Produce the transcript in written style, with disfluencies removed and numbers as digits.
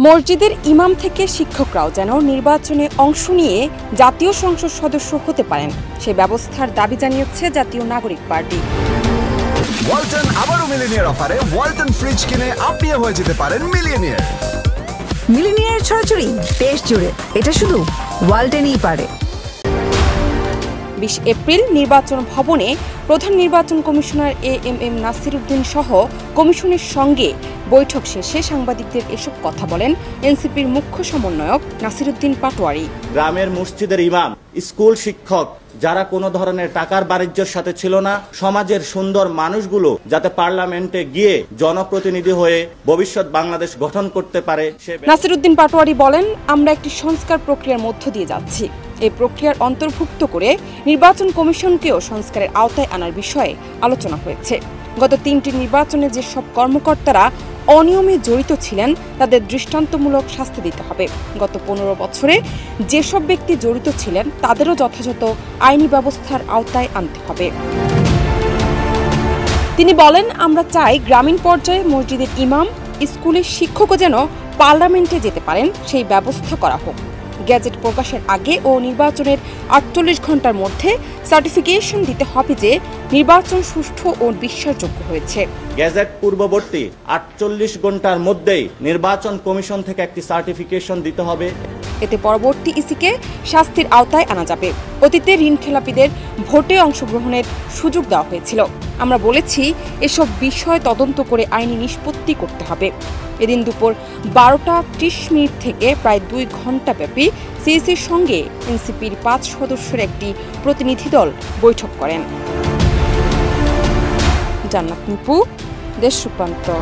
মসজিদের ইমাম থেকে শিক্ষকরাও যেন নির্বাচনে অংশ নিয়ে জাতীয় সংসদ সদস্য হতে পারেন সেই ব্যবস্থার দাবি জানিয়েছে জাতীয় নাগরিক পার্টি। ওয়ালটন আবারও মিলিনিয়ার অফারে ওয়ালটন ফ্রিজ কিনে আপনিও হয়ে যেতে পারেন মিলিয়নিয়ার। মিলিনিয়ার ছড়াছড়ি দেশ জুড়ে, এটা শুধু ওয়ালটনই পারে। 20 এপ্রিল নির্বাচন ভবনে প্রধান নির্বাচন কমিশনার এএমএম নাসির উদ্দিন সহ কমিশনের সঙ্গে বৈঠক শেষে সাংবাদিকদের এসব কথা বলেন এনসিপির মুখ্য সমন্বয়ক নাসির উদ্দিন পাটোয়ারি। গ্রামের মসজিদের ইমাম, স্কুল শিক্ষক যারা কোনো ধরনের টাকার বাণিজ্যের সাথে ছিল না, সমাজের সুন্দর মানুষগুলো যাতে পার্লামেন্টে গিয়ে জনপ্রতিনিধি হয়ে ভবিষ্যৎ বাংলাদেশ গঠন করতে পারে। নাসির উদ্দিন পাটোয়ারি বলেন, আমরা একটি সংস্কার প্রক্রিয়ার মধ্য দিয়ে যাচ্ছি। এই প্রক্রিয়ার অন্তর্ভুক্ত করে নির্বাচন কমিশনকেও সংস্কারের আওতায় আনার বিষয়ে আলোচনা হয়েছে। গত 3টি নির্বাচনে যেসব কর্মকর্তারা অনিয়মে জড়িত ছিলেন তাদের দৃষ্টান্তমূলক শাস্তি দিতে হবে। গত 15 বছরে যেসব ব্যক্তি জড়িত ছিলেন তাদেরও যথাযথ আইনি ব্যবস্থার আওতায় আনতে হবে। তিনি বলেন, আমরা চাই গ্রামীণ পর্যায়ে মসজিদের ইমাম, স্কুলের শিক্ষকও যেন পার্লামেন্টে যেতে পারেন সেই ব্যবস্থা করা হোক। গ্যাজেট প্রকাশের আগে ও নির্বাচনের 48 ঘণ্টার মধ্যে সার্টিফিকেশন দিতে হবে যে নির্বাচন সুষ্ঠু ও বিশ্বাসযোগ্য হয়েছে। গ্যাজেট পূর্ববর্তী 48 ঘণ্টার মধ্যেই নির্বাচন কমিশন থেকে একটি সার্টিফিকেশন দিতে হবে। এতে পরবর্তী ইসিকে শাস্তির আওতায় আনা যাবে। অতীতে ঋণখেলাপিদের ভোটে অংশগ্রহণের সুযোগ দেওয়া হয়েছিল। আমরা বলেছি এসব বিষয় তদন্ত করে আইনি নিষ্পত্তি করতে হবে। এদিন দুপুর 12টা 30 থেকে প্রায় 2 ঘণ্টা ব্যাপী সিইসির সঙ্গে এনসিপির 5 সদস্যের একটি প্রতিনিধি দল বৈঠক করেন। জান্নাত নিপু, দেশ রূপান্তর।